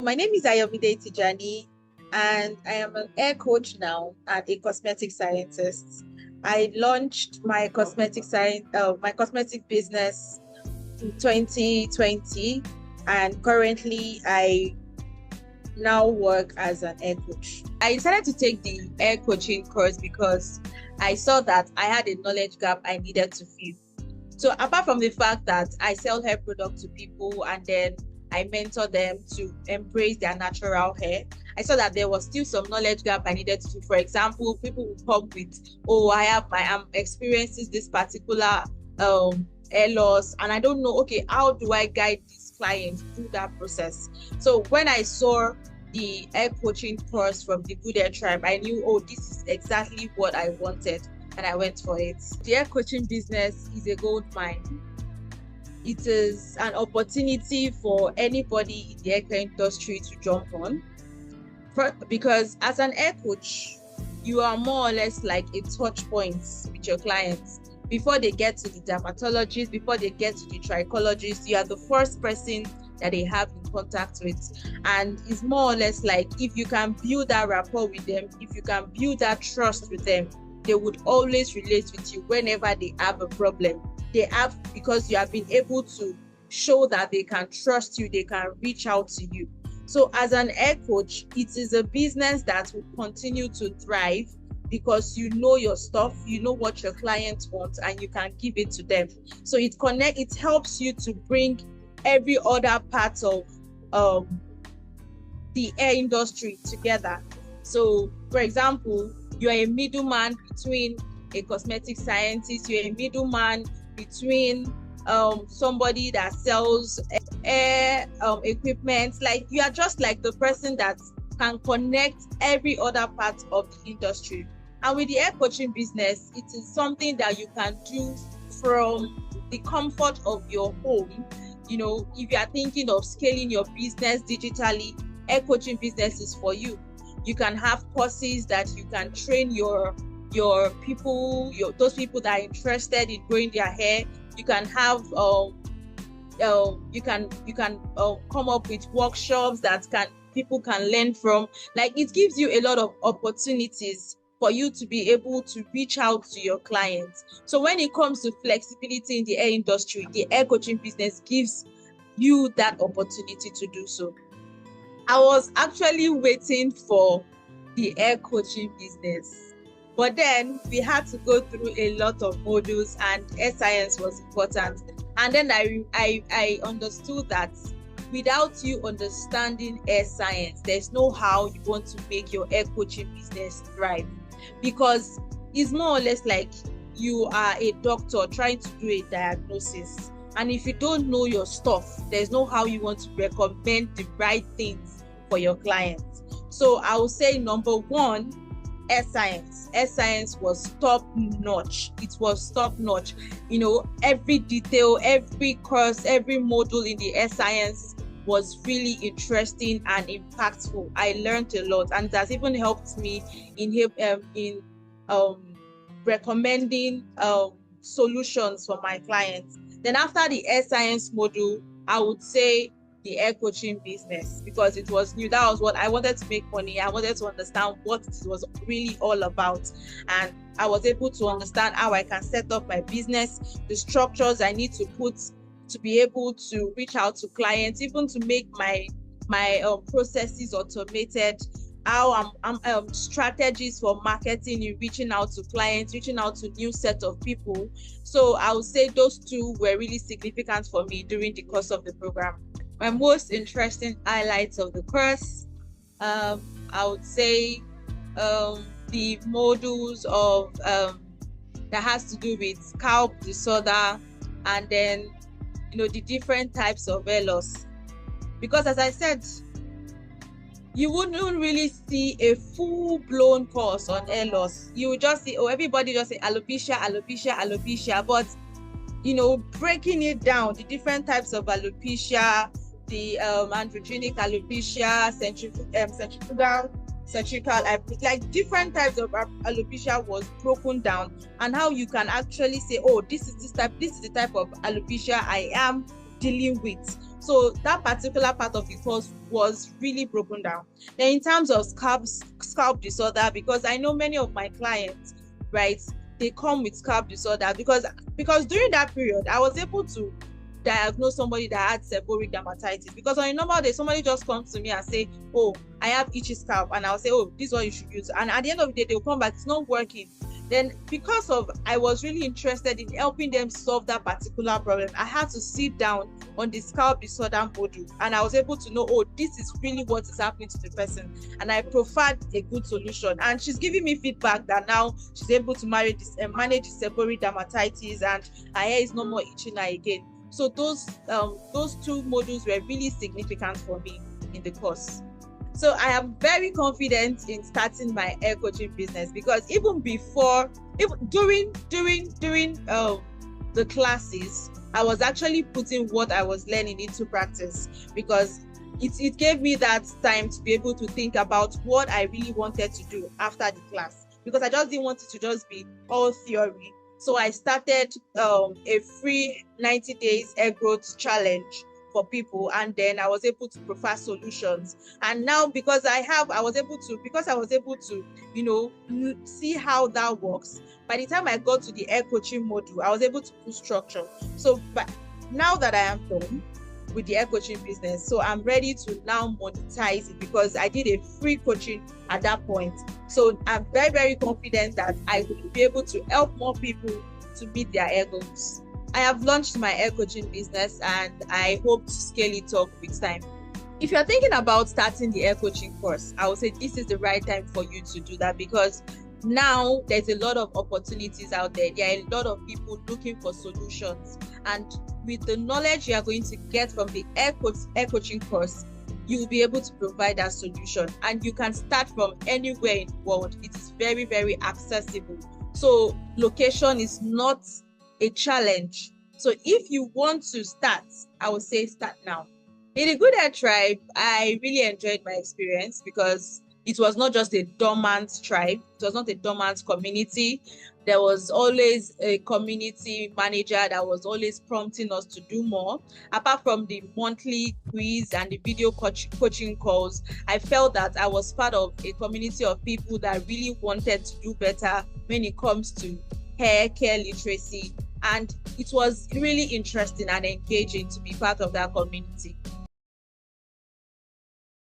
My name is Ayomide Tijani, and I am an hair coach now and a cosmetic scientist. I launched my cosmetic business in 2020, and currently I now work as an hair coach. I decided to take the hair coaching course because I saw that I had a knowledge gap I needed to fill. So apart from the fact that I sell hair products to people and then I mentor them to embrace their natural hair, I saw that there was still some knowledge gap I needed to. For example, people would come with, oh, I'm experiencing this particular hair loss, and I don't know, okay, how do I guide this client through that process? So when I saw the hair coaching course from the Good Hair Tribe, I knew, oh, this is exactly what I wanted, and I went for it. The hair coaching business is a gold mine. It is an opportunity for anybody in the hair care industry to jump on, because as an hair coach, you are more or less like a touch point with your clients. Before they get to the dermatologist, before they get to the trichologist, you are the first person that they have in contact with. And it's more or less like, if you can build that rapport with them, if you can build that trust with them, they would always relate with you whenever they have a problem. They have, because you have been able to show that they can trust you, they can reach out to you. So as an hair coach, it is a business that will continue to thrive because you know your stuff, you know what your clients want, and you can give it to them. So it helps you to bring every other part of the hair industry together. So for example, you're a middleman between a cosmetic scientist, you're a middleman between somebody that sells hair equipment. Like, you are just like the person that can connect every other part of the industry. And with the hair coaching business, it is something that you can do from the comfort of your home. You know, if you are thinking of scaling your business digitally, hair coaching business is for you. You can have courses that you can train your people, those people that are interested in growing their hair. You can have you can come up with workshops that people can learn from. Like, it gives you a lot of opportunities for you to be able to reach out to your clients. So when it comes to flexibility in the hair industry, the hair coaching business gives you that opportunity to do so. I was actually waiting for the hair coaching business, but then we had to go through a lot of modules, and hair science was important. And then I understood that without you understanding hair science, there's no how you want to make your hair coaching business thrive, because it's more or less like you are a doctor trying to do a diagnosis. And if you don't know your stuff, there's no how you want to recommend the right things for your clients. So I would say, number one, hair science. Hair science was top notch. It was top notch. You know, every detail, every course, every module in the hair science was really interesting and impactful. I learned a lot, and it has even helped me in recommending solutions for my clients. Then after the hair science module, I would say the hair coaching business, because it was new. That was what I wanted to make money. I wanted to understand what it was really all about, and I was able to understand how I can set up my business, the structures I need to put to be able to reach out to clients, even to make my processes automated, how I'm strategies for marketing and reaching out to clients, reaching out to new set of people. So I would say those two were really significant for me during the course of the program. My most interesting highlights of the course, I would say the modules of that has to do with scalp disorder, and then, you know, the different types of hair loss. Because as I said, you wouldn't really see a full-blown course on hair loss. You would just see, oh, everybody just say alopecia, alopecia, alopecia. But, you know, breaking it down, the different types of alopecia, the androgenic alopecia, centrical, like different types of alopecia was broken down, and how you can actually say, oh, this is the type of alopecia I am dealing with. So that particular part of the course was really broken down. Then in terms of scalp disorder, because I know many of my clients, right, they come with scalp disorder because during that period, I was able to diagnose somebody that had seborrheic dermatitis. Because on a normal day, somebody just comes to me and say, oh, I have itchy scalp, and I'll say, oh, this is what you should use. And at the end of the day, they'll come back, it's not working. Then because of I was really interested in helping them solve that particular problem, I had to sit down on the scalp disorder module, and I was able to know, oh, this is really what is happening to the person, and I profiled a good solution. And she's giving me feedback that now she's able to manage seborrheic dermatitis, and her hair is no more itching her again. So those two modules were really significant for me in the course. So I am very confident in starting my hair coaching business, because even during the classes, I was actually putting what I was learning into practice, because it gave me that time to be able to think about what I really wanted to do after the class, because I just didn't want it to just be all theory. So I started a free 90 days hair growth challenge for people, and then I was able to provide solutions. And now because I was able to see how that works, by the time I got to the hair coaching module, I was able to put structure. So but now that I am done with the hair coaching business, so I'm ready to now monetize it, because I did a free coaching at that point. So I'm very, very confident that I will be able to help more people to meet their hair goals. I have launched my hair coaching business, and I hope to scale it up with time. If you're thinking about starting the hair coaching course, I would say this is the right time for you to do that, because now there's a lot of opportunities out there. There are a lot of people looking for solutions, and with the knowledge you are going to get from the hair coaching course, you will be able to provide that solution, and you can start from anywhere in the world. It is very, very accessible. So location is not a challenge. So if you want to start, I would say start now. In the Good Hair Tribe, I really enjoyed my experience, because it was not just a dormant tribe. It was not a dormant community. There was always a community manager that was always prompting us to do more. Apart from the monthly quiz and the video coaching calls, I felt that I was part of a community of people that really wanted to do better when it comes to hair care literacy. And it was really interesting and engaging to be part of that community.